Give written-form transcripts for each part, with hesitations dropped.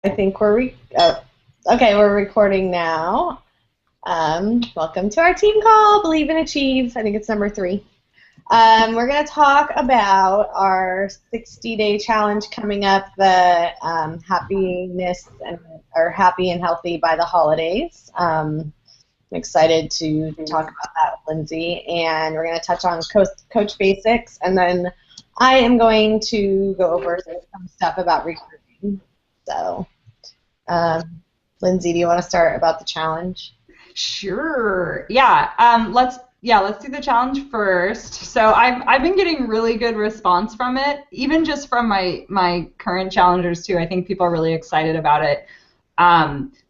I think okay, we're recording now. Welcome to our team call, Believe and Achieve. I think it's number 3. We're going to talk about our 60-day challenge coming up, the happiness or happy and healthy by the holidays. I'm excited to talk about that with Lindsay, and we're going to touch on coach basics, and then I am going to go over some stuff about recruiting. So, Lindsay, do you want to start about the challenge? Sure. Yeah. Let's do the challenge first. So I've been getting really good response from it, even just from my current challengers too. I think people are really excited about it.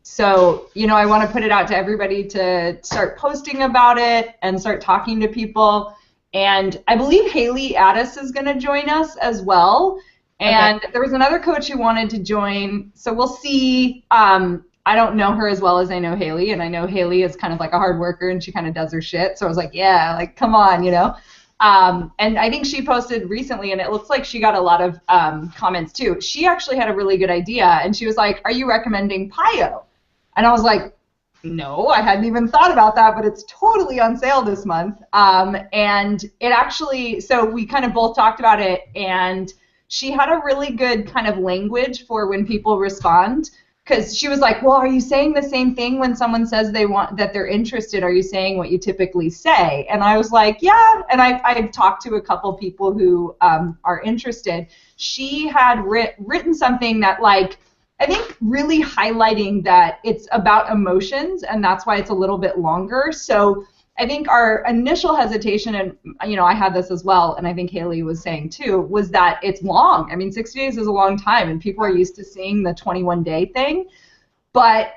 So I want to put it out to everybody to start posting about it and start talking to people. And I believe Haley Addis is going to join us as well. And There was another coach who wanted to join, so we'll see. I don't know her as well as I know Haley, and I know Haley is kind of like a hard worker, and she kind of does her shit. So I was like, yeah, like, come on, And I think she posted recently, and it looks like she got a lot of comments too. She actually had a really good idea, and she was like, are you recommending PIO? And I was like, no, I hadn't even thought about that, but it's totally on sale this month. And it actually, so we kind of both talked about it, and she had a really good kind of language for when people respond, because she was like, well, are you saying the same thing when someone says that they're interested? Are you saying what you typically say? And I was like, yeah. And I've talked to a couple people who are interested. She had written something that, like, I think really highlighting that it's about emotions, and that's why it's a little bit longer. So I think our initial hesitation, and I had this as well, and I think Haley was saying too, was that it's long. I mean, 60 days is a long time, and people are used to seeing the 21-day thing. But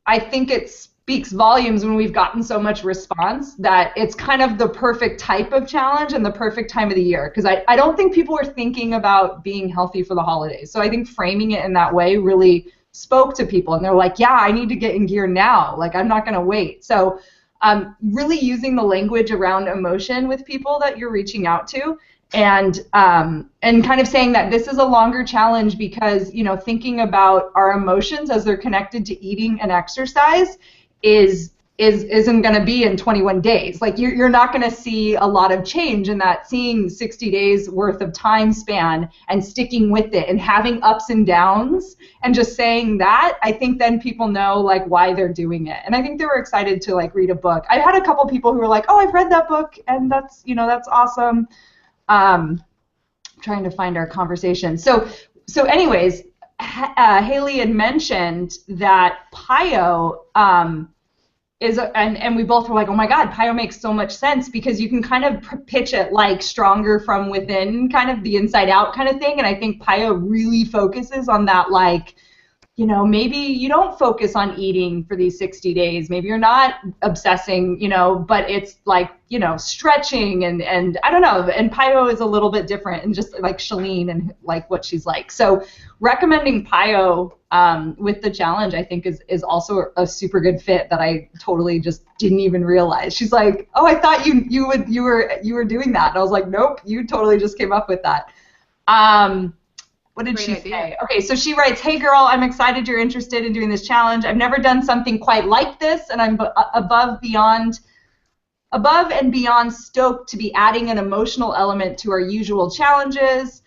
I think it speaks volumes when we've gotten so much response that it's kind of the perfect type of challenge and the perfect time of the year, because I don't think people are thinking about being healthy for the holidays. So I think framing it in that way really spoke to people, and they're like, yeah, I need to get in gear now. Like, I'm not going to wait. So really using the language around emotion with people that you're reaching out to, and kind of saying that this is a longer challenge because thinking about our emotions as they're connected to eating and exercise isn't going to be in 21 days. Like, you're not going to see a lot of change in that, seeing 60 days worth of time span and sticking with it and having ups and downs, and just saying that, I think then people know, like, why they're doing it. And I think they were excited to, like, read a book. I had a couple people who were like, oh, I've read that book, and that's awesome. Trying to find our conversation. So anyways, Haley had mentioned that PIO and we both were like, oh my God, PIO makes so much sense, because you can kind of pitch it like stronger from within, kind of the inside out kind of thing. And I think PIO really focuses on that, like, maybe you don't focus on eating for these 60 days. Maybe you're not obsessing, but it's like, stretching and I don't know. And PIO is a little bit different, and just like Shalene and like what she's like. So recommending PIO with the challenge, I think is also a super good fit that I totally just didn't even realize. She's like, oh, I thought you were doing that. And I was like, nope, you totally just came up with that. What did she say? Okay, so she writes, hey girl, I'm excited you're interested in doing this challenge. I've never done something quite like this, and I'm above and beyond stoked to be adding an emotional element to our usual challenges.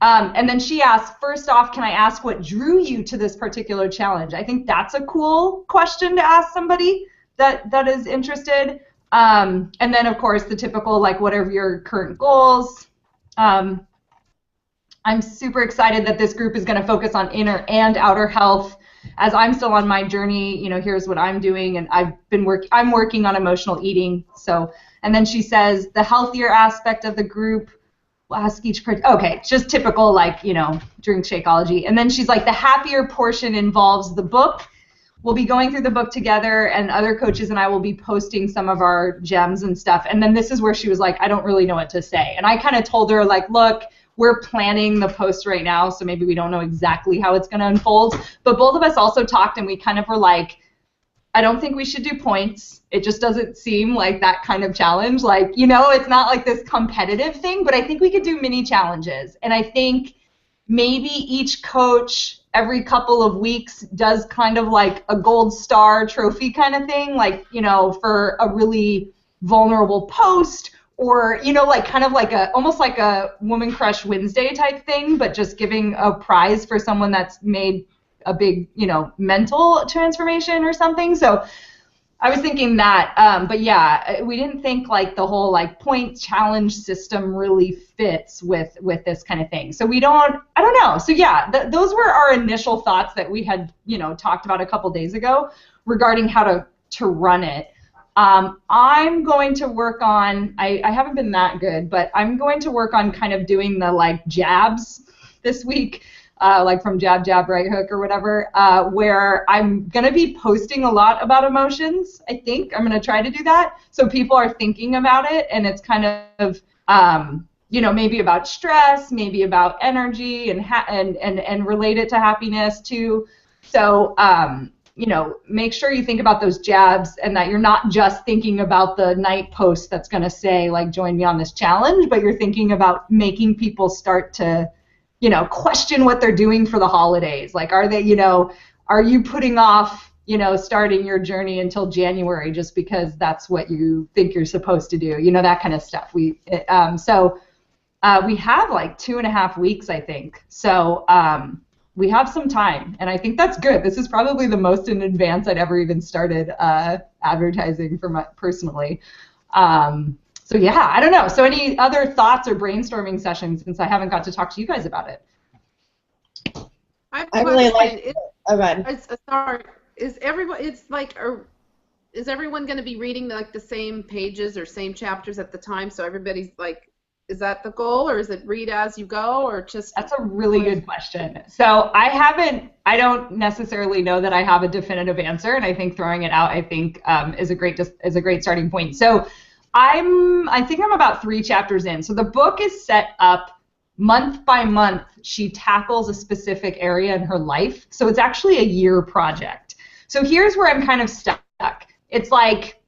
And then she asks, first off, can I ask what drew you to this particular challenge? I think that's a cool question to ask somebody that is interested. And then, of course, the typical, like, what are your current goals? I'm super excited that this group is going to focus on inner and outer health. As I'm still on my journey, here's what I'm doing, and I'm working on emotional eating. So, and then she says the healthier aspect of the group. We'll ask each person. Okay, just typical, like, drink Shakeology. And then she's like, the happier portion involves the book. We'll be going through the book together, and other coaches and I will be posting some of our gems and stuff. And then this is where she was like, I don't really know what to say. And I kind of told her, like, look, we're planning the post right now, so maybe we don't know exactly how it's going to unfold. But both of us also talked, and we kind of were like, I don't think we should do points. It just doesn't seem like that kind of challenge. Like, it's not like this competitive thing, but I think we could do mini challenges. And I think maybe each coach every couple of weeks does kind of like a gold star trophy kind of thing, like, you know, for a really vulnerable post, or, you know, like kind of like almost like a Woman Crush Wednesday type thing, but just giving a prize for someone that's made a big, you know, mental transformation or something. So I was thinking that, but yeah, we didn't think like the whole like point challenge system really fits with this kind of thing. So I don't know. So yeah, those were our initial thoughts that we had, you know, talked about a couple days ago regarding how to run it. I'm going to work on, I haven't been that good, but I'm going to work on kind of doing the like jabs this week. Like from jab, jab, right hook or whatever, where I'm going to be posting a lot about emotions, I think. I'm going to try to do that so people are thinking about it, and it's kind of, you know, maybe about stress, maybe about energy, and relate it to happiness too. So, you know, make sure you think about those jabs and that you're not just thinking about the night post that's going to say, like, join me on this challenge, but you're thinking about making people start to, you know, question what they're doing for the holidays. Like, are they, you know, are you putting off, you know, starting your journey until January just because that's what you think you're supposed to do? You know, that kind of stuff. We have like 2.5 weeks, I think. So we have some time, and I think that's good. This is probably the most in advance I'd ever even started advertising for my personally. So yeah, I don't know. So any other thoughts or brainstorming sessions, since I haven't got to talk to you guys about it? I really like it. Oh, God. Sorry, is everyone going to be reading like the same pages or same chapters at the time? So everybody's like, is that the goal, or is it read as you go, or just? That's a really good question. So I don't necessarily know that I have a definitive answer, and I think throwing it out, I think, is a great starting point. So I think I'm about 3 chapters in. So the book is set up month by month. She tackles a specific area in her life. So it's actually a year project. So here's where I'm kind of stuck. It's like,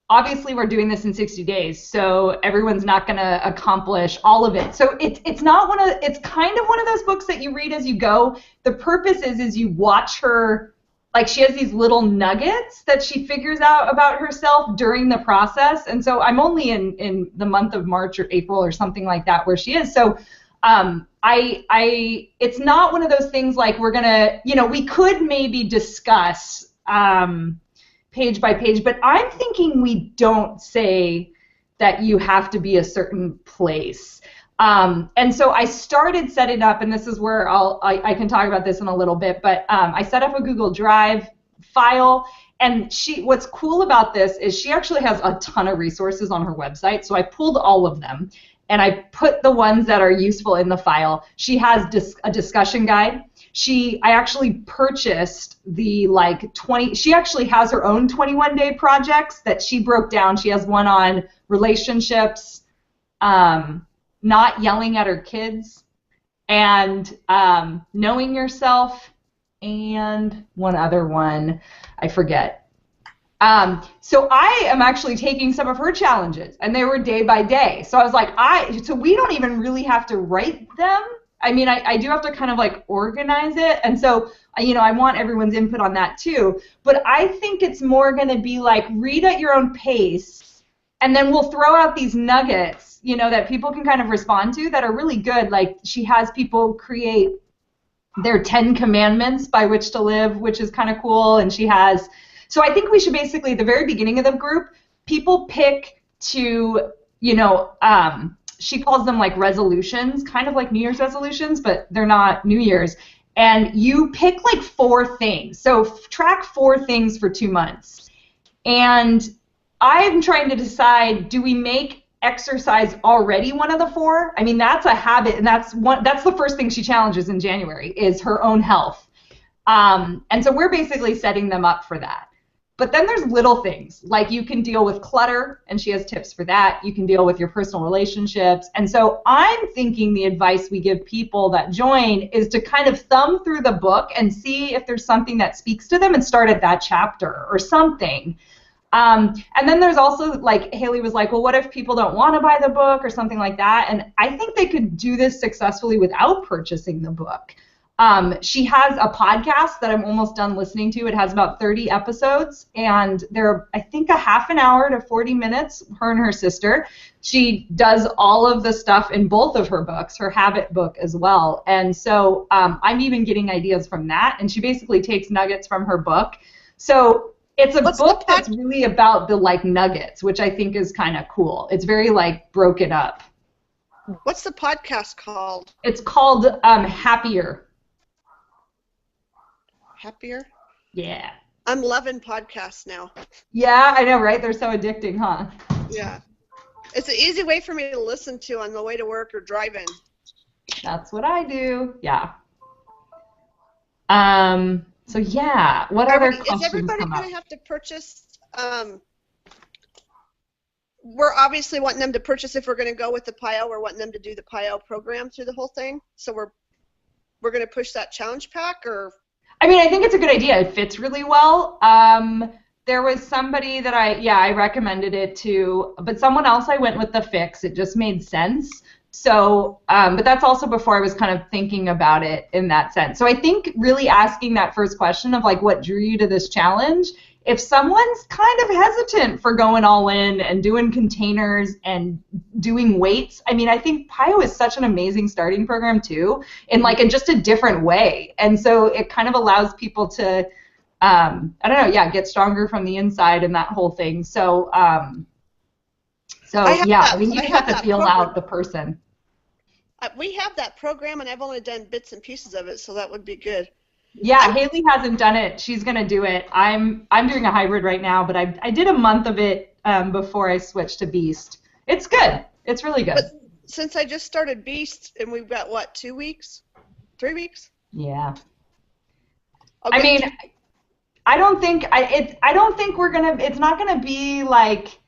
obviously we're doing this in 60 days, so everyone's not going to accomplish all of it. So it's kind of one of those books that you read as you go. The purpose is you watch her. Like, she has these little nuggets that she figures out about herself during the process. And so I'm only in the month of March or April or something like that where she is. So it's not one of those things like we're going to, you know, we could maybe discuss page by page, but I'm thinking we don't say that you have to be a certain place. And so I started setting up, and this is where I can talk about this in a little bit, but I set up a Google Drive file, and what's cool about this is she actually has a ton of resources on her website, so I pulled all of them, and I put the ones that are useful in the file. She has a discussion guide. I actually purchased the she actually has her own 21-day projects that she broke down. She has one on relationships, not yelling at her kids, and knowing yourself, and one other one, I forget. So I am actually taking some of her challenges, and they were day by day. So I was like, so we don't even really have to write them. I mean, I do have to kind of like organize it, and so, you know, I want everyone's input on that too. But I think it's more going to be like, read at your own pace, and then we'll throw out these nuggets, you know, that people can kind of respond to that are really good. Like, she has people create their 10 commandments by which to live, which is kind of cool. And so I think we should basically, at the very beginning of the group, people pick to, you know, she calls them like resolutions, kind of like New Year's resolutions, but they're not New Year's. And you pick like 4 things. So track 4 things for 2 months. And I'm trying to decide, do we make exercise already one of the 4? I mean, that's a habit, and that's the first thing she challenges in January is her own health. And so we're basically setting them up for that. But then there's little things, like you can deal with clutter, and she has tips for that. You can deal with your personal relationships. And so I'm thinking the advice we give people that join is to kind of thumb through the book and see if there's something that speaks to them and start at that chapter or something. And then there's also, like, Haley was like, well, what if people don't want to buy the book or something like that? And I think they could do this successfully without purchasing the book. She has a podcast that I'm almost done listening to. It has about 30 episodes, and they're, I think, a half an hour to 40 minutes, her and her sister. She does all of the stuff in both of her books, her habit book as well. And so I'm even getting ideas from that, and she basically takes nuggets from her book. So it's a book that's really about the, like, nuggets, which I think is kind of cool. It's very, like, broken up. What's the podcast called? It's called Happier. Happier? Yeah. I'm loving podcasts now. Yeah, I know, right? They're so addicting, huh? Yeah. It's an easy way for me to listen to on the way to work or driving. That's what I do. Yeah. So yeah, what other questions is everybody come up? going to have to purchase? We're obviously wanting them to purchase if we're going to go with the PIO. We're wanting them to do the PIO program through the whole thing. So we're going to push that challenge pack, or? I mean, I think it's a good idea. It fits really well. There was somebody that I recommended it to, but someone else I went with the fix. It just made sense. So, but that's also before I was kind of thinking about it in that sense. So I think really asking that first question of, like, what drew you to this challenge, if someone's kind of hesitant for going all in and doing containers and doing weights, I mean, I think PIO is such an amazing starting program too, in just a different way. And so it kind of allows people to, I don't know, yeah, get stronger from the inside and that whole thing. So, I mean, you just have to feel out the person. We have that program, and I've only done bits and pieces of it, so that would be good. Yeah, Haley hasn't done it. She's going to do it. I'm doing a hybrid right now, but I did a month of it before I switched to Beast. It's good. It's really good. But since I just started Beast, and we've got, what, 2 weeks? 3 weeks? Yeah. Okay. I mean, I don't think we're going to, it's not going to be like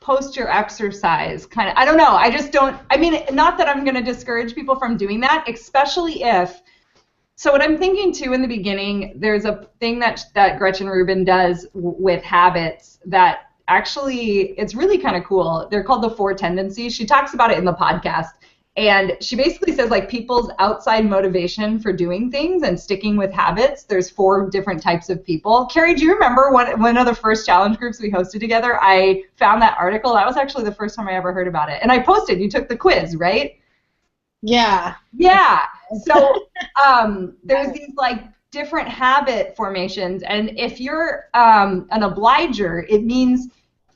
post your exercise kind of, I don't know. I just don't, I mean, not that I'm going to discourage people from doing that, especially if, so what I'm thinking too in the beginning, there's a thing that Gretchen Rubin does with habits that actually, it's really kind of cool. They're called the 4 tendencies. She talks about it in the podcast. And she basically says, like, people's outside motivation for doing things and sticking with habits, there's 4 different types of people. Carrie, do you remember one of the first challenge groups we hosted together? I found that article. That was actually the first time I ever heard about it. And I posted, you took the quiz, right? Yeah. Yeah. So there's these, like, different habit formations. And if you're an obliger, it means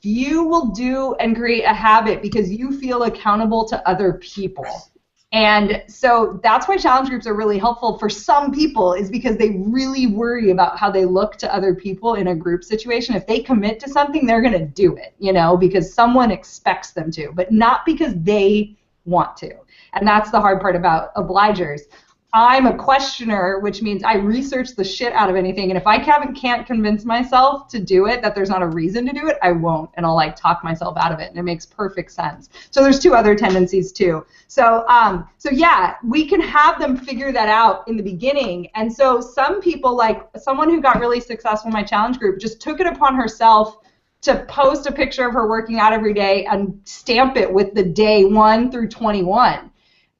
you will do and create a habit because you feel accountable to other people. And so that's why challenge groups are really helpful for some people, is because they really worry about how they look to other people in a group situation. If they commit to something, they're going to do it, because someone expects them to, but not because they want to. And that's the hard part about obligers. I'm a questioner, which means I research the shit out of anything, and if I can't convince myself to do it, that there's not a reason to do it, I won't, and I'll, like, talk myself out of it, and it makes perfect sense. So there's 2 other tendencies too. So yeah, we can have them figure that out in the beginning. And so some people, like someone who got really successful in my challenge group, just took it upon herself to post a picture of her working out every day and stamp it with the day 1 through 21.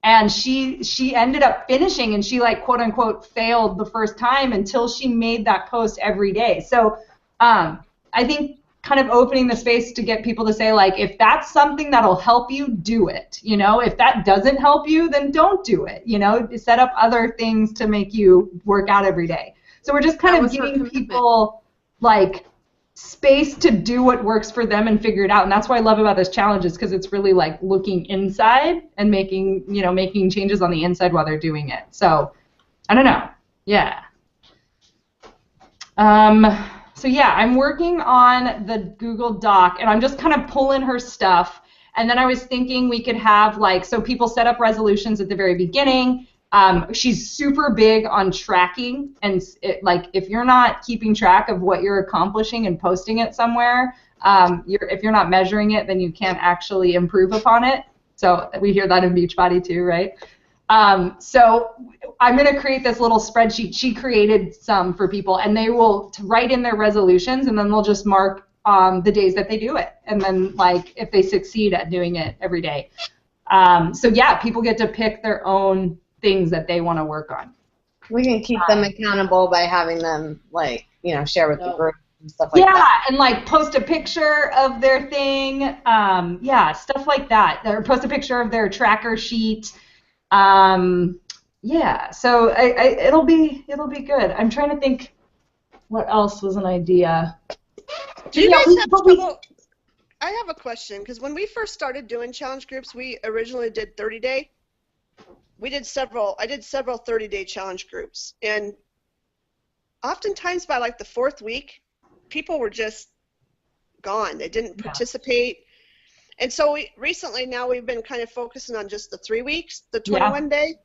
And she ended up finishing, and she, like, quote unquote failed the first time until she made that post every day. So I think kind of opening the space to get people to say, like, if that's something that'll help you, do it. If that doesn't help you, then don't do it. Set up other things to make you work out every day. So we're just kind of giving people, like, space to do what works for them and figure it out. And that's what I love about this challenge, is because it's really, like, looking inside and making changes on the inside while they're doing it. So I don't know. Yeah. So yeah, I'm working on the Google Doc, and I'm just kind of pulling her stuff. And then I was thinking we could have, like, so people set up resolutions at the very beginning. She's super big on tracking, and if you're not keeping track of what you're accomplishing and posting it somewhere, if you're not measuring it, then you can't actually improve upon it. So we hear that in Beachbody too, right? So I'm going to create this little spreadsheet. She created some for people, and they will write in their resolutions, and then they'll just mark the days that they do it, and then, like, if they succeed at doing it every day. So yeah, people get to pick their own things that they want to work on. We can keep them accountable by having them, like, you know, share with the group and stuff like that. Yeah, and like post a picture of their thing. Yeah, stuff like that. Or post a picture of their tracker sheet. Yeah, so it'll be good. I'm trying to think what else was an idea. Do you guys have trouble? I have a question, because when we first started doing challenge groups, we originally did 30-day. I did several 30-day challenge groups, and oftentimes by like the 4th week, people were just gone. They didn't participate. And so recently now we've been kind of focusing on just the 3 weeks, the 21-day.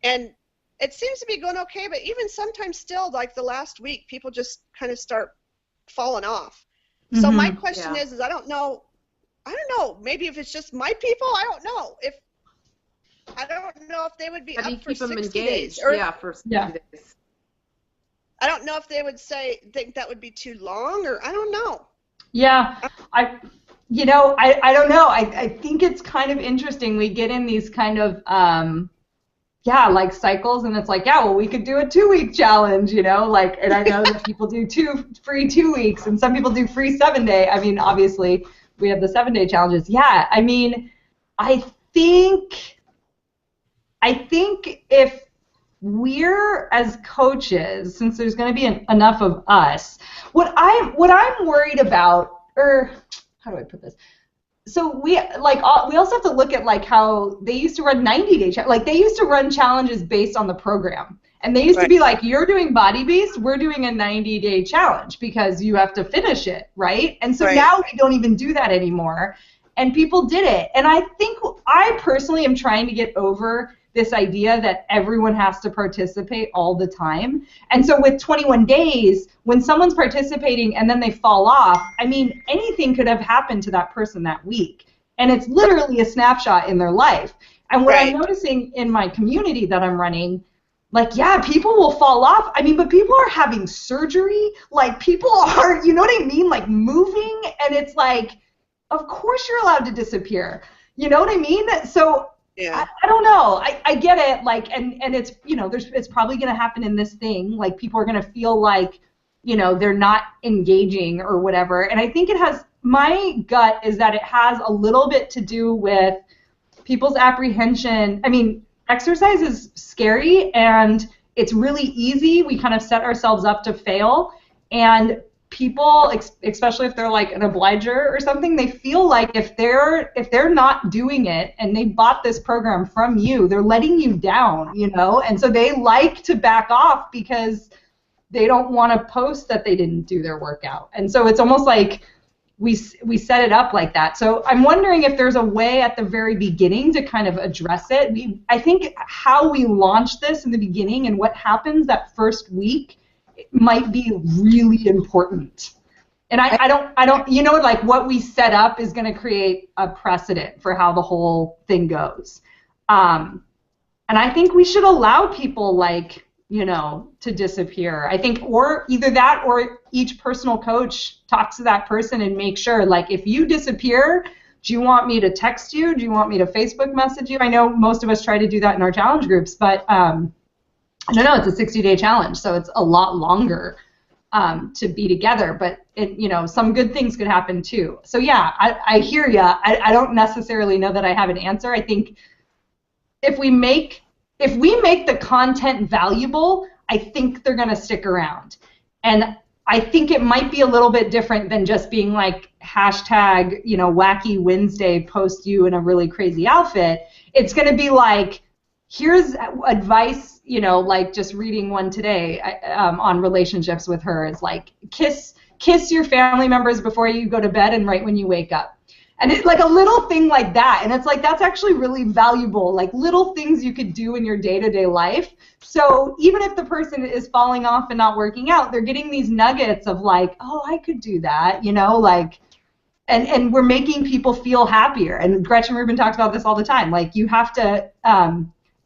And it seems to be going okay, but even sometimes still, like the last week, people just kind of start falling off. So my question is I don't know, maybe if it's just my people, I don't know if they would be up for 60 days. Or, for 60 days. I don't know if they would think that would be too long, or I don't know. Yeah, I don't know. I think it's kind of interesting. We get in these kind of like cycles, and it's like, we could do a 2-week challenge, like, and I know that people do free 2 weeks, and some people do free 7-day. I mean, obviously, we have the 7-day challenges. Yeah, I mean, I think if we're as coaches, since there's going to be enough of us, what I'm worried about, or how do I put this? So we also have to look at like how they used to run 90-day they used to run challenges based on the program, and they used to be like, you're doing Body Beast, we're doing a 90-day challenge because you have to finish it, right? And so now we don't even do that anymore, and people did it. And I think I personally am trying to get over this idea that everyone has to participate all the time. And so with 21 days, when someone's participating and then they fall off, I mean, anything could have happened to that person that week. And it's literally a snapshot in their life. And what I'm noticing in my community that I'm running, people will fall off. I mean, but people are having surgery. Like, people are, you know what I mean? Like, moving. And it's like, of course you're allowed to disappear. You know what I mean? So I don't know. I get it. Like, and it's, it's probably going to happen in this thing. Like, people are going to feel like, they're not engaging or whatever. And I think my gut is that it has a little bit to do with people's apprehension. I mean, exercise is scary and it's really easy. We kind of set ourselves up to fail. And people, especially if they're like an obliger or something, they feel like if they're not doing it and they bought this program from you, they're letting you down, and so they like to back off because they don't want to post that they didn't do their workout. And so it's almost like we set it up like that. So I'm wondering if there's a way at the very beginning to kind of address it. I think how we launch this in the beginning and what happens that first week might be really important. And I don't, like what we set up is going to create a precedent for how the whole thing goes. And I think we should allow people to disappear. I think, or either that or each personal coach talks to that person and make sure, like, if you disappear, do you want me to text you? Do you want me to Facebook message you? I know most of us try to do that in our challenge groups, but no, it's a 60-day challenge, so it's a lot longer to be together. But some good things could happen too. So yeah, I hear you. I don't necessarily know that I have an answer. I think if we make the content valuable, I think they're going to stick around. And I think it might be a little bit different than just being like hashtag, wacky Wednesday, post you in a really crazy outfit. It's going to be like, here's advice, like just reading one today on relationships with her. It's like, kiss your family members before you go to bed and right when you wake up. And it's like a little thing like that. And it's like, that's actually really valuable, like little things you could do in your day-to-day life. So even if the person is falling off and not working out, they're getting these nuggets of like, oh, I could do that, and we're making people feel happier. And Gretchen Rubin talks about this all the time. Like, you have to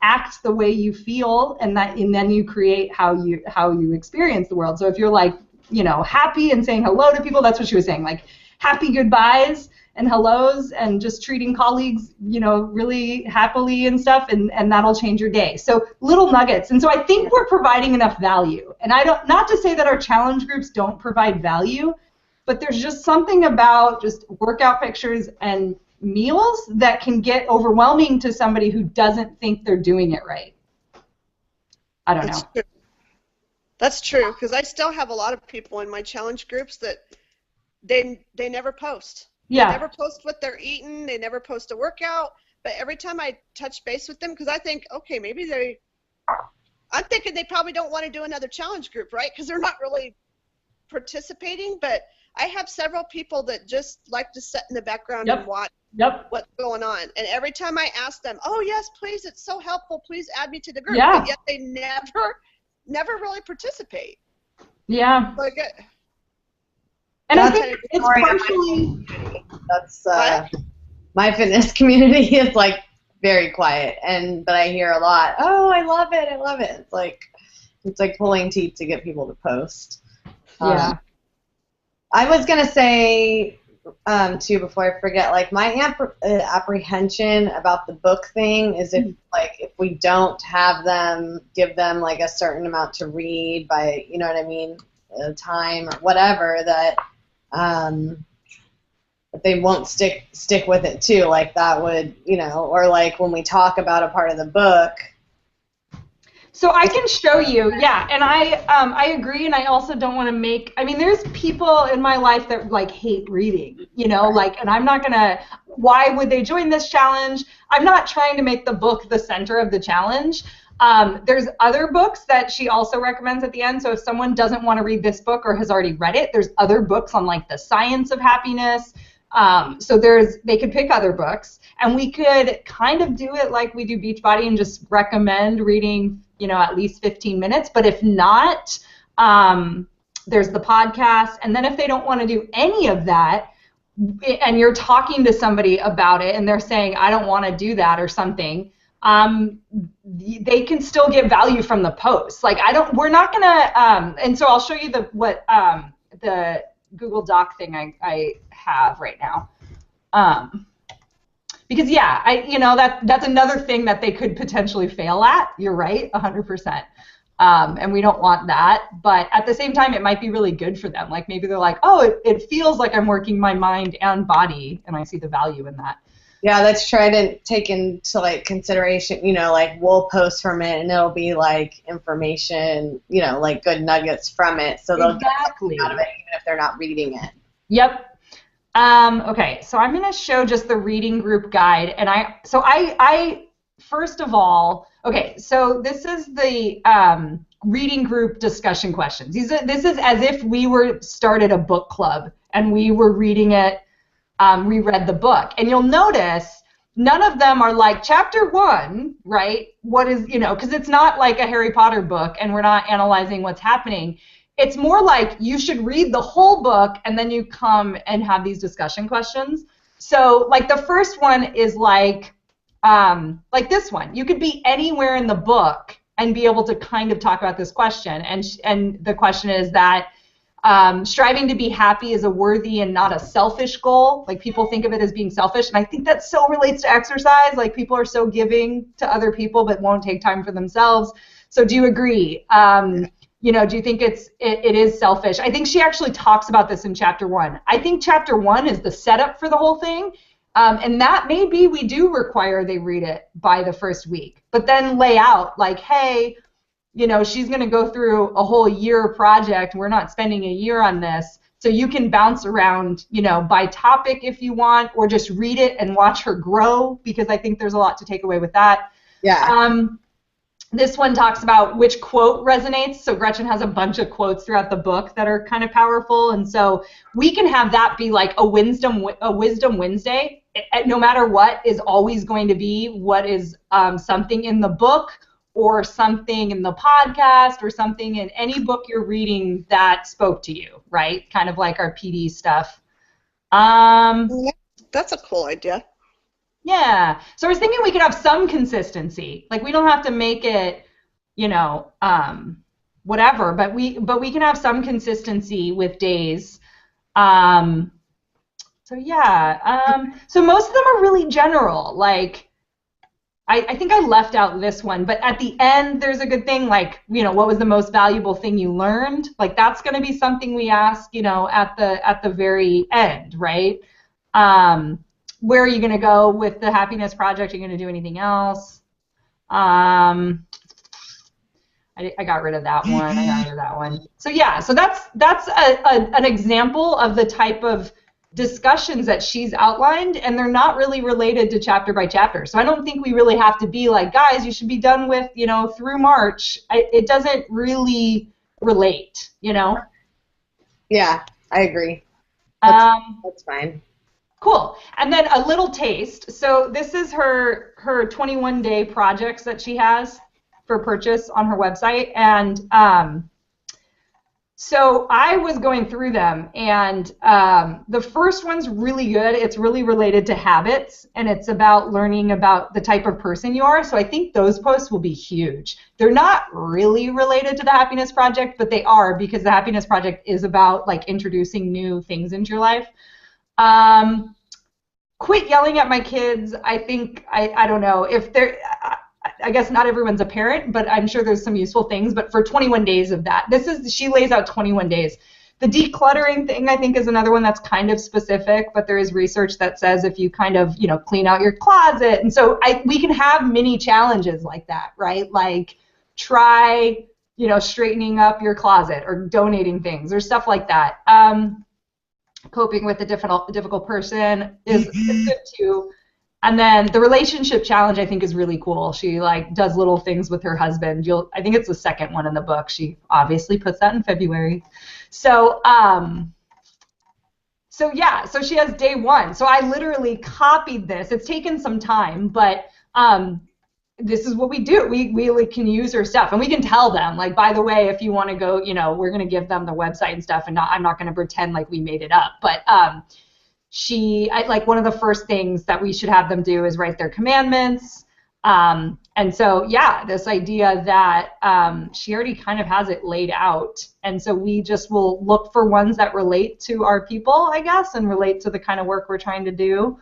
act the way you feel, and then you create how you experience the world. So if you're like, happy and saying hello to people, that's what she was saying, like happy goodbyes, and hellos and just treating colleagues, really happily and stuff, and that'll change your day. So little nuggets. And so I think we're providing enough value. And not to say that our challenge groups don't provide value, but there's just something about just workout pictures and meals that can get overwhelming to somebody who doesn't think they're doing it right. I don't know. True. That's true, because I still have a lot of people in my challenge groups that they never post. Yeah. They never post what they're eating. They never post a workout. But every time I touch base with them, because I think, okay, I'm thinking they probably don't want to do another challenge group, right? Because they're not really participating. But I have several people that just like to sit in the background and watch what's going on. And every time I ask them, oh, yes, please, it's so helpful. Please add me to the group. Yeah. But yet they never really participate. Yeah. Like, and I think it's partially... That's my fitness community is like very quiet, but I hear a lot, oh, I love it. It's like pulling teeth to get people to post. Yeah. I was going to say, too, before I forget, like, my apprehension about the book thing is if we don't have them, give them, like, a certain amount to read by, you know what I mean, time or whatever, that they won't stick with it, too. Like, that would, or, like, when we talk about a part of the book. So I can show you, yeah, and I agree, and I also don't want to make, there's people in my life that, like, hate reading, and I'm not going to, why would they join this challenge? I'm not trying to make the book the center of the challenge. There's other books that she also recommends at the end, so if someone doesn't want to read this book or has already read it, there's other books on, like, the science of happiness. So they could pick other books, and we could kind of do it like we do Beachbody and just recommend reading, at least 15 minutes. But if not, there's the podcast. And then if they don't want to do any of that, and you're talking to somebody about it, and they're saying, I don't want to do that or something, they can still get value from the post. Like, we're not going to, and so I'll show you the Google Doc thing I have right now. Because, yeah, that's another thing that they could potentially fail at. You're right, 100%. And we don't want that. But at the same time, it might be really good for them. Like, maybe they're like, oh, it feels like I'm working my mind and body, and I see the value in that. Yeah, let's try to take into, like, consideration, like, we'll post from it, and it'll be, like, information, like, good nuggets from it. So they'll get something out of it, even if they're not reading it. Yep. Okay, so I'm going to show just the reading group guide, and I first of all, okay, so this is the reading group discussion questions. This is as if we started a book club and we were reading it, reread the book, and you'll notice none of them are like chapter 1, right? What is, because it's not like a Harry Potter book, and we're not analyzing what's happening. It's more like you should read the whole book, and then you come and have these discussion questions. So, like, the first one is like this one. You could be anywhere in the book and be able to kind of talk about this question. And the question is that striving to be happy is a worthy and not a selfish goal. Like, people think of it as being selfish, and I think that so relates to exercise. Like, people are so giving to other people but won't take time for themselves. So do you agree? Do you think it is selfish? I think she actually talks about this in chapter 1. I think chapter 1 is the setup for the whole thing, and that maybe we do require they read it by the first week, but then lay out, like, hey, she's going to go through a whole year project. We're not spending a year on this, so you can bounce around, by topic if you want, or just read it and watch her grow, because I think there's a lot to take away with that. Yeah. This one talks about which quote resonates. So Gretchen has a bunch of quotes throughout the book that are kind of powerful, and so we can have that be like a Wisdom Wednesday. No matter what, is always going to be what is something in the book or something in the podcast or something in any book you're reading that spoke to you, right? Kind of like our PD stuff. That's a cool idea. Yeah. So I was thinking we could have some consistency. Like, we don't have to make it, whatever, but we can have some consistency with days. So So yeah, so most of them are really general. Like, I think I left out this one, but at the end there's a good thing, like, you know, what was the most valuable thing you learned? Like, that's going to be something we ask, you know, at the very end, right? Where are you going to go with the Happiness Project? Are you going to do anything else? I got rid of that one. I got rid of that one. So yeah, so that's an example of the type of discussions that she's outlined, and they're not really related to chapter by chapter. So I don't think we really have to be like, guys, you should be done with, you know, through March. It doesn't really relate, you know? Yeah, I agree. That's fine. Cool. And then a little taste. So this is her 21-day projects that she has for purchase on her website. And so I was going through them, and the first one's really good. It's really related to habits, and it's about learning about the type of person you are. So I think those posts will be huge. They're not really related to the Happiness Project, but they are, because the Happiness Project is about like introducing new things into your life. Quit yelling at my kids. I think, I don't know, if they're, I guess not everyone's a parent, but I'm sure there's some useful things. But for 21 days of that, she lays out 21 days. The decluttering thing, I think, is another one that's kind of specific, but there is research that says if you kind of, you know, clean out your closet. And so we can have mini challenges like that, right? Like try, you know, straightening up your closet or donating things or stuff like that. Coping with a difficult person is good too. And then the relationship challenge, I think, is really cool. She like does little things with her husband. I think it's the second one in the book. She obviously puts that in February. So yeah, so she has day one. So I literally copied this. It's taken some time, but this is what we do. We like, can use her stuff, and we can tell them, like, by the way, if you want to go, you know, we're going to give them the website and stuff, and I'm not going to pretend like we made it up. But like one of the first things that we should have them do is write their commandments. And so, yeah, this idea that she already kind of has it laid out. And so we just will look for ones that relate to our people, I guess, and relate to the kind of work we're trying to do.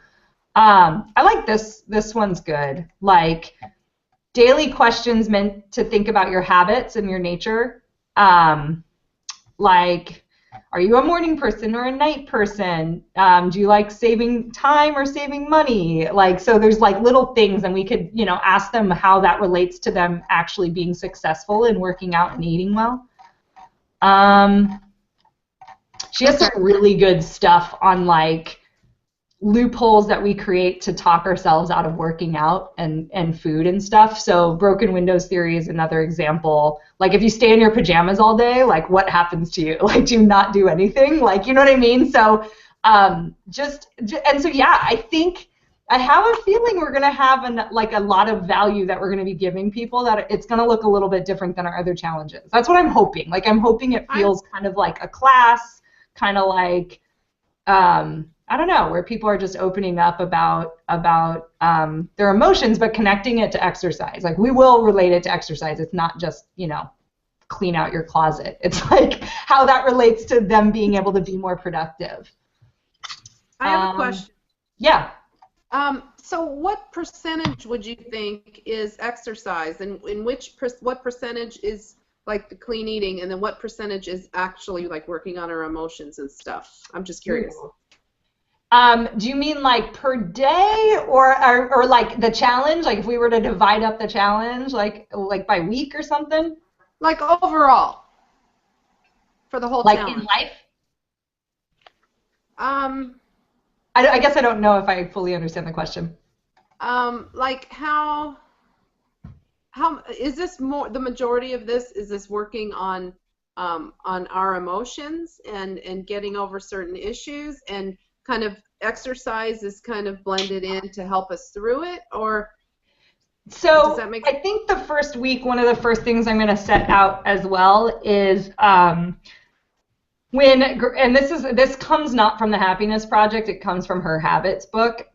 I like this one's good. Like, daily questions meant to think about your habits and your nature. Like, are you a morning person or a night person? Do you like saving time or saving money? Like, so there's like little things, and we could, you know, ask them how that relates to them actually being successful in working out and eating well. She has some really good stuff on like loopholes that we create to talk ourselves out of working out and food and stuff. So broken windows theory is another example. Like, if you stay in your pajamas all day, like, what happens to you? Like, do you not do anything? Like, you know what I mean? So and so, yeah, I think I have a feeling we're going to have a lot of value that we're going to be giving people, that it's going to look a little bit different than our other challenges. That's what I'm hoping. Like, I'm hoping it feels kind of like a class, kind of like, I don't know, where people are just opening up about their emotions, but connecting it to exercise. Like, we will relate it to exercise. It's not just, you know, clean out your closet. It's like how that relates to them being able to be more productive. I have a question. Yeah. So what percentage would you think is exercise, and what percentage is like the clean eating, and then what percentage is actually like working on our emotions and stuff? I'm just curious. Do you mean like per day, or like the challenge? Like, if we were to divide up the challenge, like by week or something? Like overall, for the whole challenge. Like in life? I guess I don't know if I fully understand the question. Like how is this more, the majority of this, is this working on our emotions and getting over certain issues, and kind of exercise is kind of blended in to help us through it? Or so does that make sense? I think the first week, one of the first things I'm going to set out as well is this comes not from the Happiness Project, it comes from her Habits book.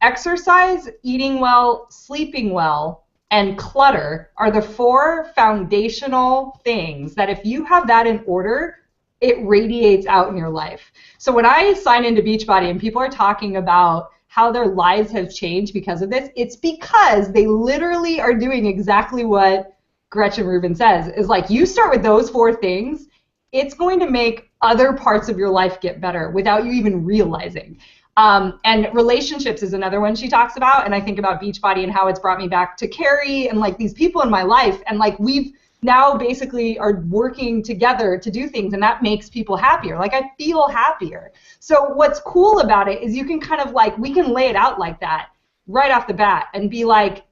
Exercise, eating well, sleeping well, and clutter are the 4 foundational things that if you have that in order, it radiates out in your life. So when I sign into Beachbody and people are talking about how their lives have changed because of this, it's because they literally are doing exactly what Gretchen Rubin says, is like, you start with those 4 things, it's going to make other parts of your life get better without you even realizing. And relationships is another one she talks about, and I think about Beachbody and how it's brought me back to Carrie and like these people in my life, and like we've now basically are working together to do things, and that makes people happier. Like I feel happier. So what's cool about it is you can kind of like, we can lay it out like that right off the bat and be like,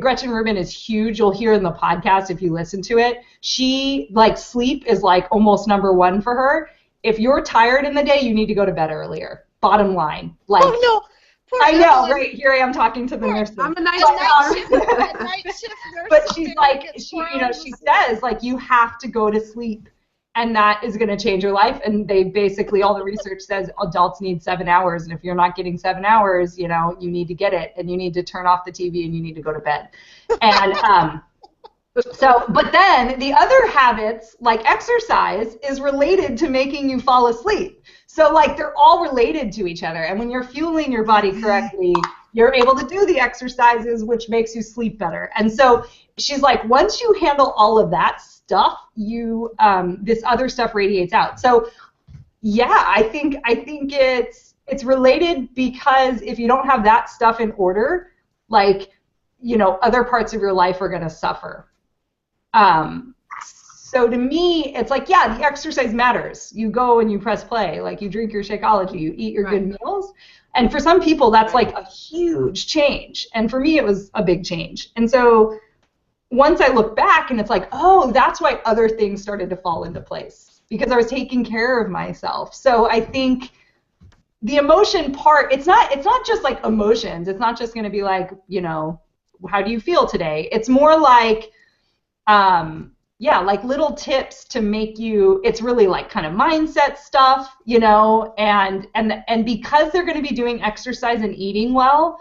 Gretchen Rubin is huge. You'll hear in the podcast if you listen to it. She, like, sleep is like almost #1 for her. If you're tired in the day, you need to go to bed earlier. Bottom line. Like, Oh no. Poor I know, Evelyn. right? Here I am talking to the nurses. I'm a night Night shift nurse. But she's like, she says, like, you have to go to sleep, and that is going to change your life. And they basically, all the research says adults need 7 hours, and if you're not getting 7 hours, you know, you need to get it, and you need to turn off the TV, and you need to go to bed. And so, but then the other habits, like exercise, is related to making you fall asleep. So, like, they're all related to each other. And when you're fueling your body correctly, you're able to do the exercises, which makes you sleep better. And so she's like, once you handle all of that stuff, you this other stuff radiates out. So, yeah, I think it's related, because if you don't have that stuff in order, like, you know, other parts of your life are going to suffer. So to me, it's like, yeah, the exercise matters. You go and you press play, like you drink your Shakeology, you eat your good meals. And for some people, that's like a huge change. And for me, it was a big change. And so once I look back and it's like, oh, that's why other things started to fall into place, because I was taking care of myself. So I think the emotion part, it's not just like emotions. It's not just going to be like, you know, how do you feel today? It's more like, yeah, like little tips to make you, it's really like kind of mindset stuff, you know, and because they're going to be doing exercise and eating well,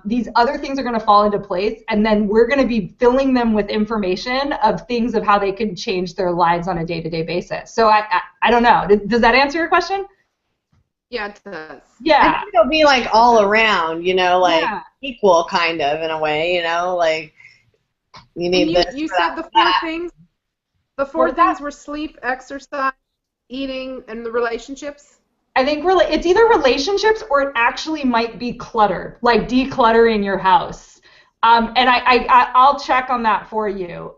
these other things are going to fall into place, and then we're going to be filling them with information of things of how they can change their lives on a day-to-day basis. So I don't know. Does that answer your question? Yeah, it does. I Yeah. think it'll be like all around, you know, like Yeah. equal kind of in a way, you know, like you need And this. you for said that, the for four that. things. The four What's that? things were sleep, exercise, eating, and the relationships. I think it's either relationships or it actually might be clutter, like decluttering your house. And I'll check on that for you.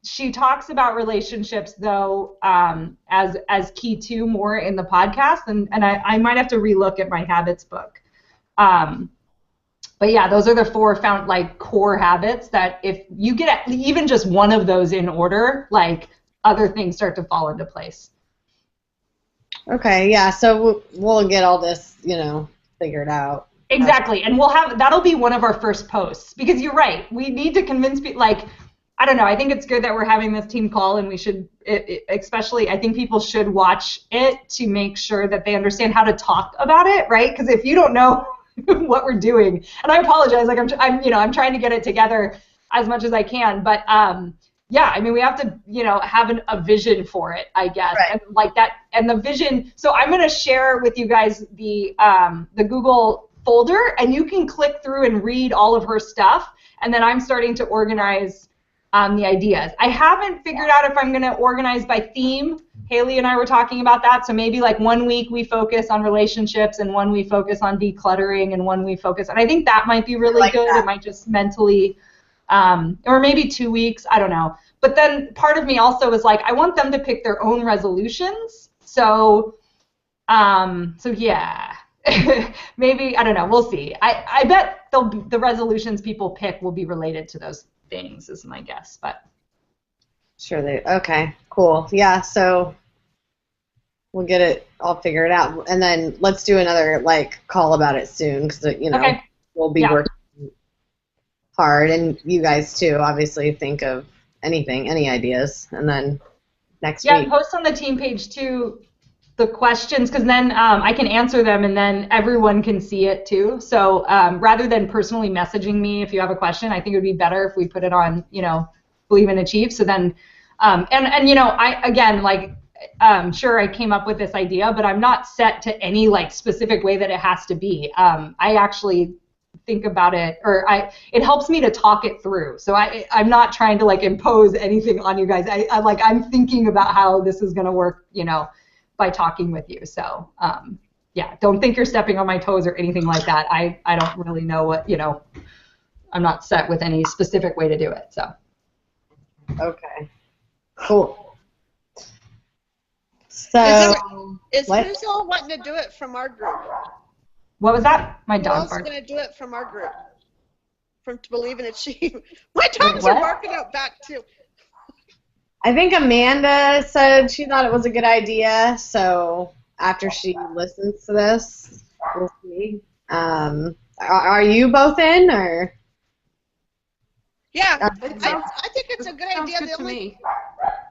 She talks about relationships, though, as key too, more in the podcast, and I might have to relook at my habits book. But yeah, those are the 4 core habits that if you get even just one of those in order, like other things start to fall into place. Okay, yeah, so we'll get all this, you know, figured out. Exactly, and that'll be one of our first posts, because you're right. We need to convince people. Like, I don't know. I think it's good that we're having this team call, and we should, especially, I think people should watch it to make sure that they understand how to talk about it, right? Because if you don't know what we're doing, and I apologize, like I'm trying to get it together as much as I can, but yeah, I mean, we have to, you know, have a vision for it, I guess, Right. and like that, and the vision. So I'm going to share with you guys the Google folder, and you can click through and read all of her stuff, and then I'm starting to organize the ideas. I haven't figured out if I'm going to organize by theme. Haley and I were talking about that, so maybe like 1 week we focus on relationships, and 1 we focus on decluttering, and 1 we focus, and I think that might be really like good. that. It might just mentally, or maybe 2 weeks, I don't know. But then part of me also is like, I want them to pick their own resolutions. So yeah, maybe, I don't know, we'll see. I bet the resolutions people pick will be related to those things, is my guess. But Sure okay, cool. Yeah, so we'll get it all figured out, and then let's do another like call about it soon, because you know Okay. we'll be Yeah. working hard, and you guys too. Obviously, think of any ideas, and then next yeah, week. post on the team page too the questions, because then I can answer them, and then everyone can see it too. So rather than personally messaging me if you have a question, I think it would be better if we put it on, you know, Believe and Achieve. So then, and you know, I again, like, sure, I came up with this idea, but I'm not set to any like specific way that it has to be. I actually think about it, or it helps me to talk it through. So I'm not trying to like impose anything on you guys. I'm thinking about how this is going to work, you know, by talking with you. So yeah, don't think you're stepping on my toes or anything like that. I don't really know what, you know, I'm not set with any specific way to do it. So. Okay. Cool. So. Is who's all wanting to do it from our group? What was that? My Who dog else is barked. going to do it from our group? From To Believe and Achieve. My dogs are barking out back too. I think Amanda said she thought it was a good idea, so after she listens to this, we'll see. Are you both in, or? Yeah, I sounds- think it's a good Sounds idea. good to me.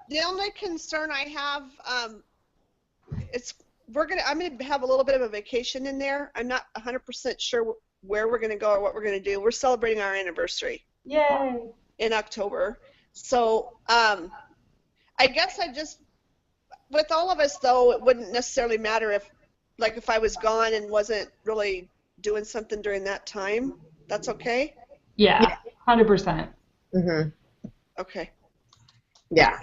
The only concern I have, I'm gonna have a little bit of a vacation in there. I'm not 100% sure where we're gonna go or what we're gonna do. We're celebrating our anniversary Yay. in October, so I guess with all of us though, it wouldn't necessarily matter if I was gone and wasn't really doing something during that time. That's okay? Yeah, 100%. Mm-hmm. Okay. Yeah.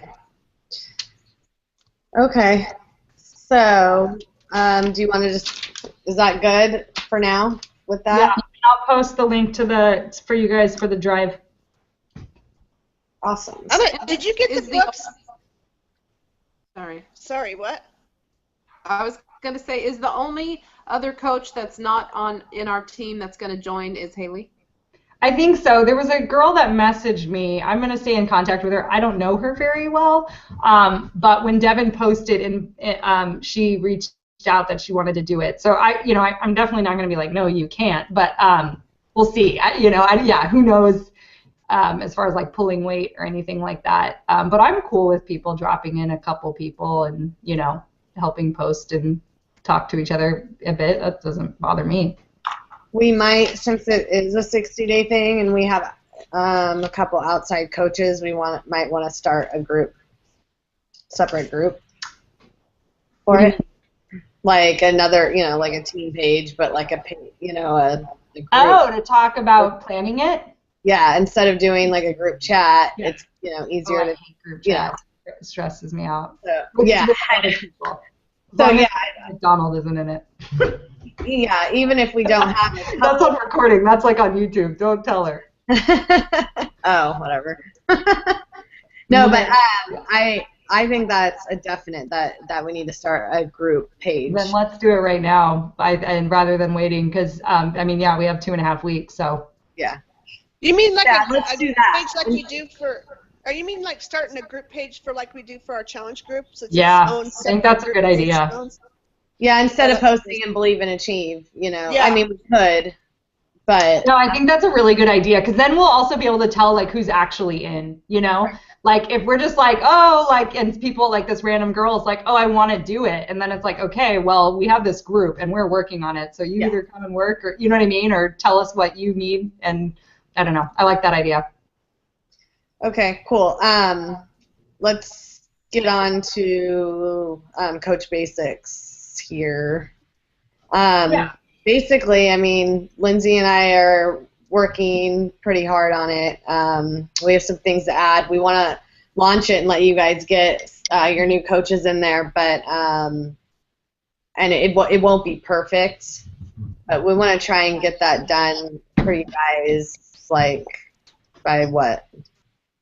Okay. So, do you want to is that good for now with that? Yeah, I'll post the link for you guys for the drive. Awesome. Did you get the books? Sorry, what? I was going to say, is the only other coach that's not in our team that's going to join is Haley? I think so. There was a girl that messaged me. I'm going to stay in contact with her. I don't know her very well, but when Devin posted, and she reached out that she wanted to do it. So I'm definitely not going to be like, no, you can't. But we'll see. Who knows as far as like pulling weight or anything like that. But I'm cool with people dropping in a couple people and helping post and talk to each other a bit. That doesn't bother me. We might, since it is a 60-day thing and we have a couple outside coaches, might want to start a separate group for it. Like another, like a team page, but like a group. Oh, to talk about planning it? Yeah, instead of doing like a group chat, it's, easier I to, hate group chat. It stresses me out. So, yeah. So yeah, Donald isn't in it. Yeah, even if we don't have it. That's on recording. That's like on YouTube. Don't tell her. Oh, whatever. No, but I think that's a definite that we need to start a group page. Then let's do it right now, and rather than waiting, because we have 2.5 weeks. So yeah. You mean like a let's do page that. like we do for? Or you mean like starting a group page for like we do for our challenge groups? Yeah, I think that's a good idea. Yeah, instead of posting and Believe and Achieve, Yeah. I mean, we could, but... No, I think that's a really good idea, because then we'll also be able to tell, like, who's actually in, Like, if we're just like, and people, like, this random girl is like, oh, I want to do it, and then it's like, okay, well, we have this group, and we're working on it, so you either come and work, or, you know what I mean, or tell us what you need, and I don't know. I like that idea. Okay, cool. Let's get on to Coach Basics here. Basically, Lindsay and I are working pretty hard on it. We have some things to add. We want to launch it and let you guys get your new coaches in there, but and it won't be perfect, but we want to try and get that done for you guys, like, by what,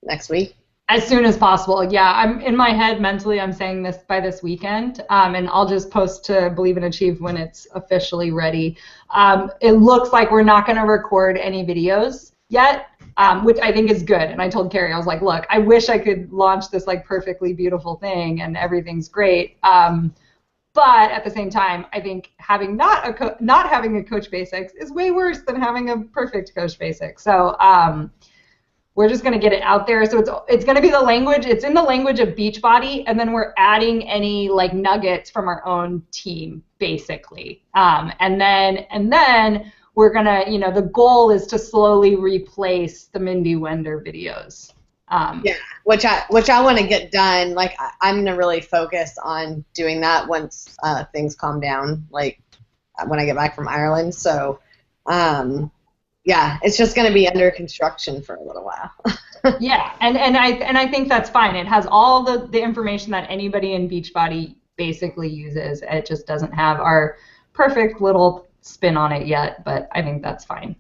next week? As soon as possible. Yeah, I'm in my head mentally. I'm saying this by this weekend, and I'll just post to Believe and Achieve when it's officially ready. It looks like we're not going to record any videos yet, which I think is good. And I told Carrie, I was like, look, I wish I could launch this like perfectly beautiful thing and everything's great. But at the same time, I think having not having a Coach Basics is way worse than having a perfect Coach Basics. So. We're just going to get it out there. So it's going to be the language. It's in the language of Beachbody, and then we're adding any like nuggets from our own team, basically. And then we're going to, the goal is to slowly replace the Mindy Wender videos. Yeah, which I want to get done. Like I'm gonna really focus on doing that once things calm down. Like when I get back from Ireland. So, yeah, it's just gonna be under construction for a little while. Yeah, and I think that's fine. It has all the information that anybody in Beachbody basically uses. It just doesn't have our perfect little spin on it yet, but I think that's fine.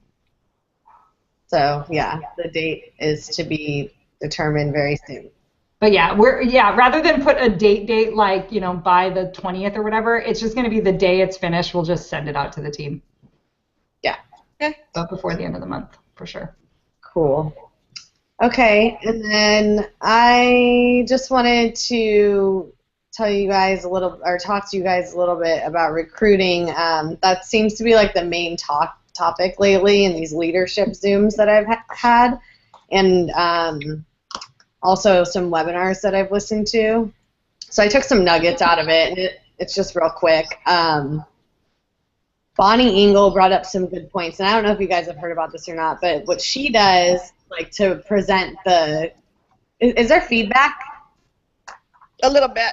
So yeah, the date is to be determined very soon. But yeah, rather than put a date like, by the 20th or whatever, it's just going to be the day it's finished. We'll just send it out to the team. Yeah. Okay. But before the end of the month, for sure. Cool. Okay, and then I just wanted to tell you guys talk to you guys a little bit about recruiting. That seems to be like the main topic lately in these leadership Zooms that I've had, and also some webinars that I've listened to. So I took some nuggets out of it, and it's just real quick. Bonnie Engel brought up some good points, and I don't know if you guys have heard about this or not, but what she does, like to present is there feedback? A little bit.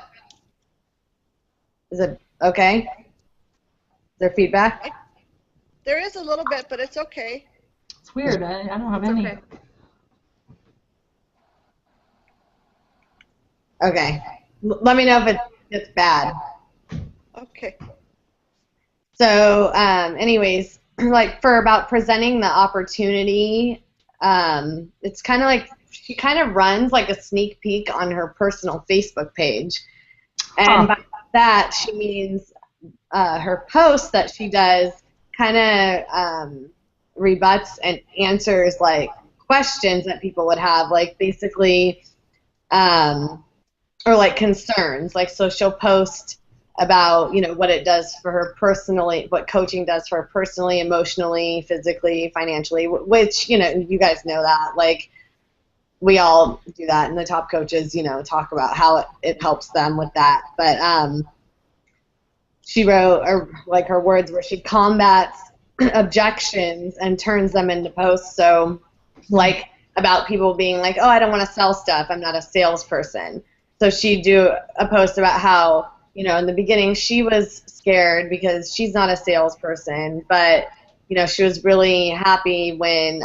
Is it okay? Is there feedback? There is a little bit, but it's okay. It's weird. I don't have any. Okay. Let me know if it's bad. Okay. So, anyways, like for about presenting the opportunity, it's kind of like she kind of runs like a sneak peek on her personal Facebook page. And by that, she means her posts that she does kind of rebuts and answers like questions that people would have, like basically, or like concerns. Like, so she'll post about, what it does for her personally, what coaching does for her personally, emotionally, physically, financially, which, you guys know that. Like, we all do that, and the top coaches, talk about how it helps them with that. But she wrote, or like her words were, she combats objections and turns them into posts. So, like, about people being like, oh, I don't want to sell stuff, I'm not a salesperson. So she'd do a post about how, in the beginning she was scared because she's not a salesperson, but, she was really happy when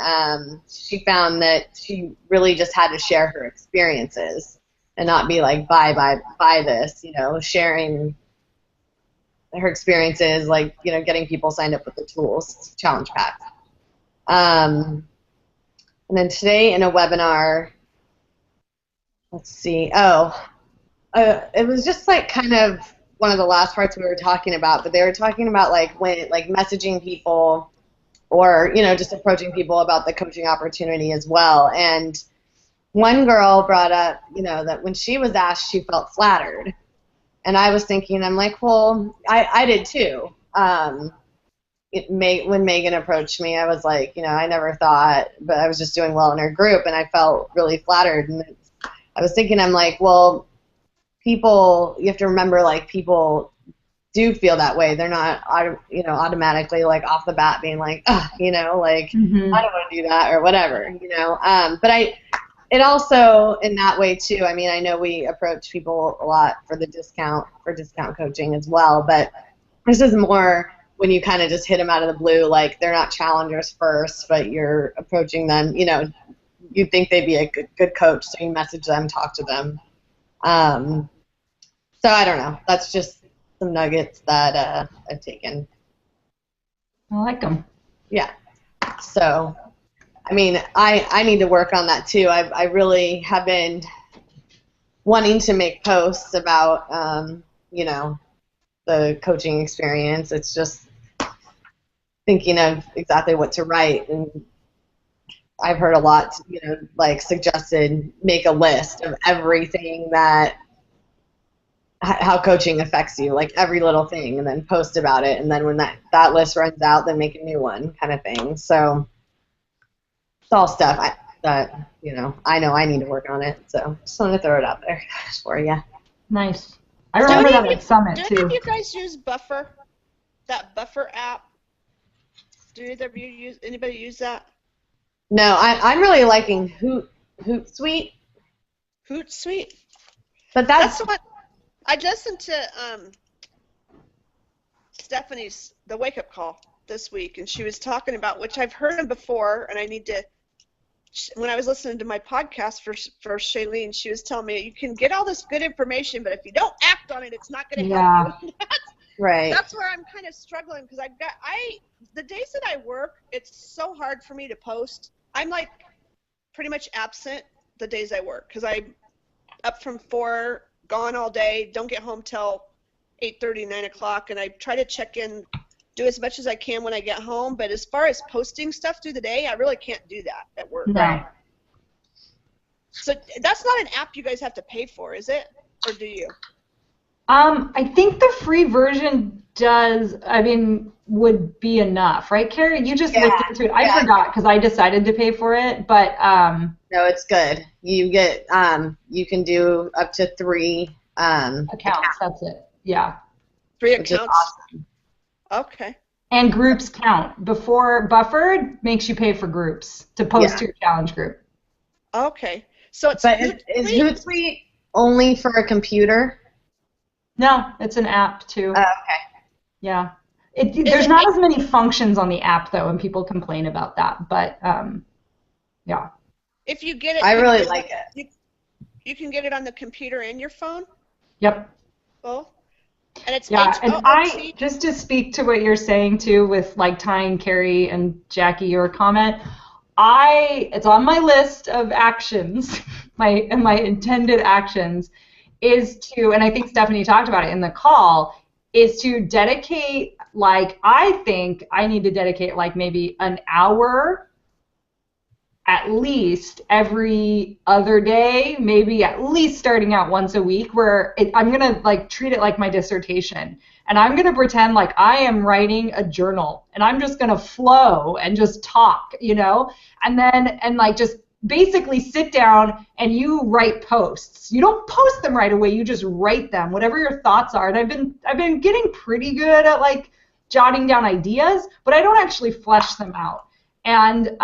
she found that she really just had to share her experiences and not be like, buy this, sharing her experiences, like, getting people signed up with the tools, challenge packs. And then today in a webinar, let's see, it was just like kind of one of the last parts we were talking about, but they were talking about like when, like messaging people or, just approaching people about the coaching opportunity as well. And one girl brought up, that when she was asked, she felt flattered. And I was thinking, I'm like, well, I did too. When Megan approached me, I was like, I never thought, but I was just doing well in her group, and I felt really flattered. And I was thinking, I'm like, well, people, you have to remember, like, people do feel that way. They're not, automatically, like, off the bat being like, like, I don't want to do that or whatever, But it also, in that way, too, I mean, I know we approach people a lot for discount coaching as well, but this is more when you kind of just hit them out of the blue, like, they're not challengers first, but you're approaching them, you think they'd be a good coach, so you message them, talk to them. So I don't know. That's just some nuggets that I've taken. I like them. Yeah. So, I mean, I need to work on that too. I really have been wanting to make posts about, the coaching experience. It's just thinking of exactly what to write, and I've heard a lot, like suggested make a list of everything how coaching affects you, like every little thing, and then post about it, and then when that list runs out, then make a new one, kind of thing. So it's all stuff that I know I need to work on it. So just wanted to throw it out there for you. Nice. I remember that at Summit too. Do you guys use Buffer? That Buffer app? Do anybody use that? No, I'm really liking Hootsuite. Hootsuite. But That's the one. I listened to Stephanie's The Wake Up Call this week, and she was talking about, which I've heard of before, and I need to. When I was listening to my podcast for Shailene, she was telling me you can get all this good information, but if you don't act on it, it's not going to help you. Right. That's where I'm kind of struggling because the days that I work, it's so hard for me to post. I'm like pretty much absent the days I work because I'm up from 4, gone all day, don't get home till 8:30, 9 o'clock, and I try to check in, do as much as I can when I get home. But as far as posting stuff through the day, I really can't do that at work. No. So that's not an app you guys have to pay for, is it? Or do you? I think the free version would be enough, right, Carrie? You just looked into it. I forgot because I decided to pay for it, but no, it's good. You get you can do up to 3 accounts. That's it. Yeah. 3 which is accounts. awesome. Okay. And groups count. Before Buffered makes you pay for groups to post to your challenge group. Okay. So it's But is Hootsuite only for a computer? No, it's an app too. Okay. Yeah. There's not as many functions on the app though, and people complain about that. But yeah. If you get it, I really like it. You can get it on the computer and your phone. Yep. Both. And it's I just to speak to what you're saying too, with like tying Carrie and Jackie, your comment. It's on my list of actions, my intended actions, is to, and I think Stephanie talked about it in the call, is to dedicate, like, I think I need to dedicate like maybe an hour at least every other day, maybe at least starting out once a week, where I'm going to like treat it like my dissertation. And I'm going to pretend like I am writing a journal, and I'm just going to flow and just talk, and like just basically sit down and you write posts. You don't post them right away, you just write them, whatever your thoughts are. And I've been getting pretty good at like jotting down ideas, but I don't actually flesh them out. And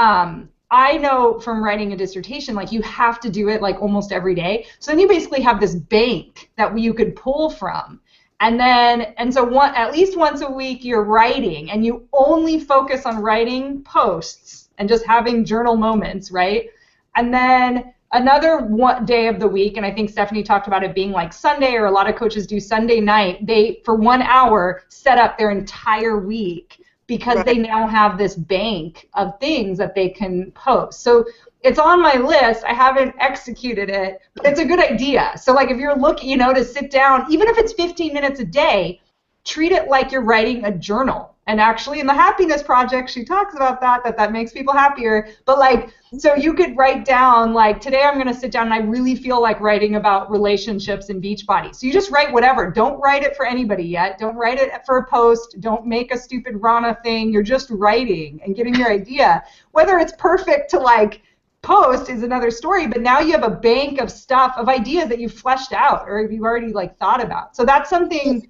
I know from writing a dissertation, like you have to do it like almost every day. So then you basically have this bank that you could pull from. And so at least once a week you're writing, and you only focus on writing posts and just having journal moments, right? And then another one day of the week, and I think Stephanie talked about it being like Sunday, or a lot of coaches do Sunday night, they, for 1 hour, set up their entire week because they now have this bank of things that they can post. So it's on my list. I haven't executed it, but it's a good idea. So like if you're looking, to sit down, even if it's 15 minutes a day, treat it like you're writing a journal. And actually in the Happiness Project, she talks about that makes people happier. But like, so you could write down, like, today I'm going to sit down and I really feel like writing about relationships and Beachbody. So you just write whatever. Don't write it for anybody yet. Don't write it for a post. Don't make a stupid Rana thing. You're just writing and getting your idea. Whether it's perfect to like post is another story, but now you have a bank of stuff, of ideas that you've fleshed out or you've already like thought about. So that's something.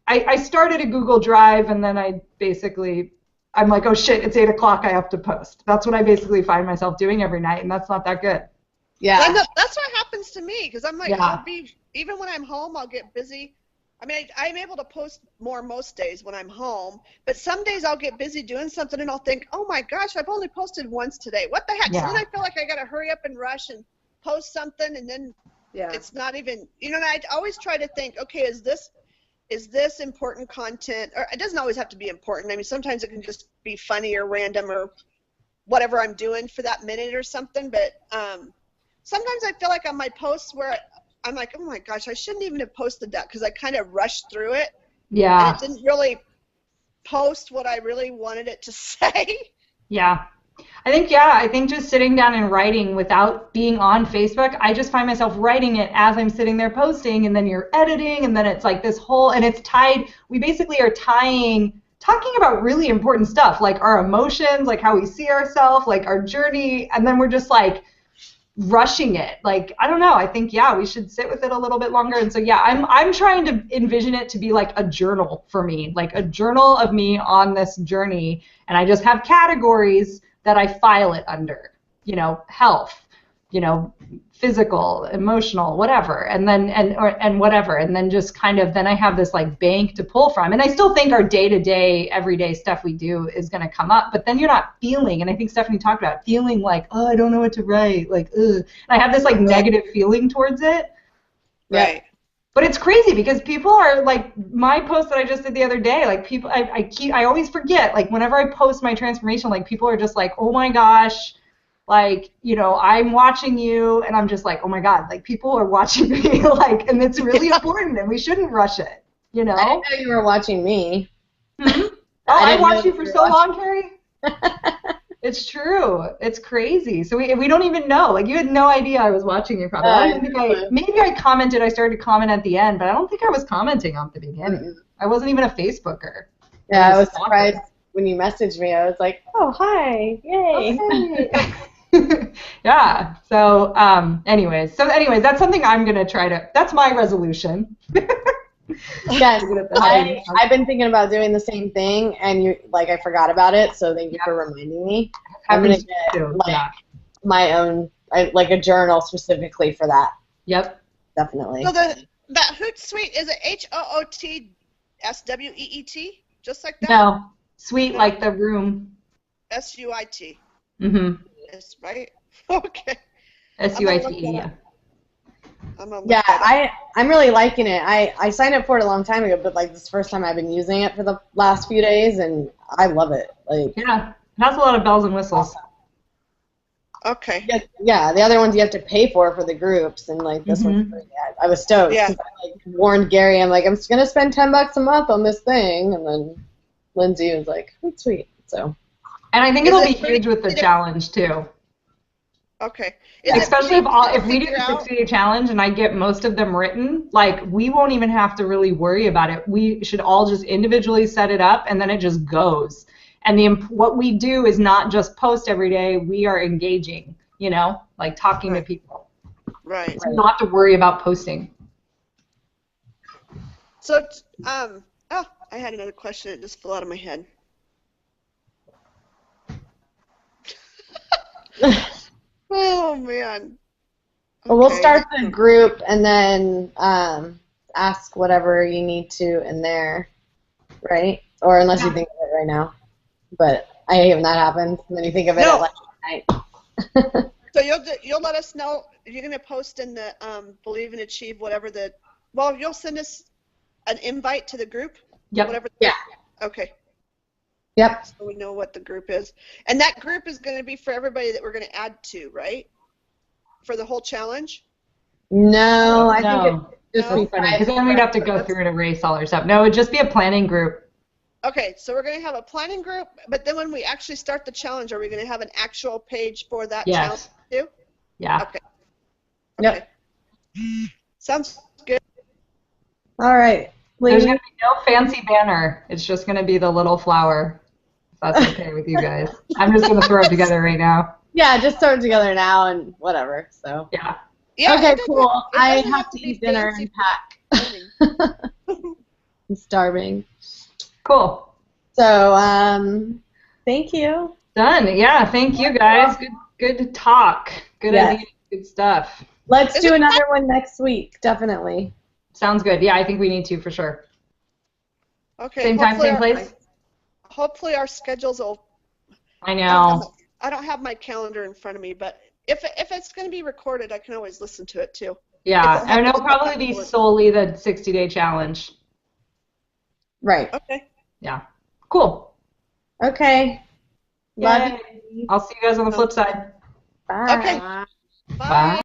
I started a Google Drive, and then I'm like, oh shit, it's 8 o'clock, I have to post. That's what I basically find myself doing every night, and that's not that good. Yeah. And that's what happens to me, because I'm like, even when I'm home, I'll get busy. I mean, I'm able to post more most days when I'm home, but some days I'll get busy doing something, and I'll think, oh my gosh, I've only posted once today. What the heck? Yeah. So then I feel like I got to hurry up and rush and post something, and then it's not even, and I always try to think, okay, is this important content? Or it doesn't always have to be important. I mean, sometimes it can just be funny or random or whatever I'm doing for that minute or something. But sometimes I feel like on my posts where I'm like, oh my gosh, I shouldn't even have posted that because I kind of rushed through it. Yeah. And it didn't really post what I really wanted it to say. Yeah. I think just sitting down and writing without being on Facebook, I just find myself writing it as I'm sitting there posting, and then you're editing, and then it's like this whole, and it's tied, we basically are talking about really important stuff, like our emotions, like how we see ourselves, like our journey, and then we're just like rushing it. Like, I don't know, I think, we should sit with it a little bit longer. And so, I'm trying to envision it to be like a journal for me, like a journal of me on this journey, and I just have categories that I file it under, health, you know, physical, emotional, whatever, and then and whatever, and then just kind of then I have this like bank to pull from, and I still think our day-to-day, everyday stuff we do is going to come up, but then you're not feeling, and I think Stephanie talked about feeling like, oh, I don't know what to write, like, ugh, and I have this like negative feeling towards it. Right. But it's crazy because people are like, my post that I just did the other day, like people, I always forget, like whenever I post my transformation, like people are just like, oh my gosh, like, you know, I'm watching you, and I'm just like, oh my God, like people are watching me, like, and it's really important, and we shouldn't rush it, you know? I didn't know you were watching me. Oh, I watched you for so long, Carrie. It's true. It's crazy. So we don't even know. Like, you had no idea I was watching you probably. I don't think maybe I commented. I started to comment at the end, but I don't think I was commenting at the beginning. Mm-mm. I wasn't even a Facebooker. Yeah, I was surprised when you messaged me. I was like, oh, hi, yay. Okay. Yeah. So, anyways, that's something I'm gonna try to. That's my resolution. Yes, I've been thinking about doing the same thing, and I forgot about it. So thank you for reminding me. I'm gonna get my own, like a journal specifically for that. Yep. Definitely. So that Hootsuite, is it HOOTSWEET? Just like that? No, sweet like the room. SUIT. Mhm. Yes, right? Okay. SUITE. Yeah. Yeah, I'm really liking it. I signed up for it a long time ago, but like this is the first time I've been using it for the last few days, and I love it. Like, yeah, it has a lot of bells and whistles. Okay. Yeah, the other ones you have to pay for the groups, and like this one's free. I was stoked. Yeah. I warned Gary, I'm like, I'm just gonna spend $10 a month on this thing, and then Lindsay was like, oh, sweet. So. And I think it'll be huge with the challenge too. Okay. Especially if we do the 60-day challenge and I get most of them written, like we won't even have to really worry about it. We should all just individually set it up, and then it just goes. And what we do is not just post every day. We are engaging, you know, like talking to people. Right. So you don't have to worry about posting. So, I had another question. It just fell out of my head. Oh, man. Well, we'll start the group and then ask whatever you need to in there, right? Or unless you think of it right now. But I hate when that happens, and then you think of it at like night. So you'll let us know. You're going to post in the Believe and Achieve whatever you'll send us an invite to the group? Yep. Whatever. Yeah. Okay. Yep. So we know what the group is. And that group is going to be for everybody that we're going to add to, right? For the whole challenge? No, I think it's just funny, because then we'd have to go through and erase all our stuff. No, it would just be a planning group. Okay, so we're going to have a planning group, but then when we actually start the challenge, are we going to have an actual page for that challenge too? Yeah. Okay. Yep. Sounds good. All right. There's going to be no fancy banner. It's just going to be the little flower. If that's okay with you guys. I'm just going to throw it together right now. Yeah, just throw it together now and whatever. So. Yeah. Okay, cool. I have to eat dinner and pack. I'm starving. Cool. So, thank you. Done. Yeah, thank you guys. Good talk. Good idea. Good stuff. Let's do another one next week, definitely. Sounds good. Yeah, I think we need to for sure. Okay. Same time, same place? Hopefully our schedules will... I know. I don't have my calendar in front of me, but if it's going to be recorded, I can always listen to it too. Yeah, and it'll probably be solely the 60-day challenge. Right. Okay. Yeah. Cool. Okay. Love you. I'll see you guys on the flip side. Bye. Okay. Bye. Bye.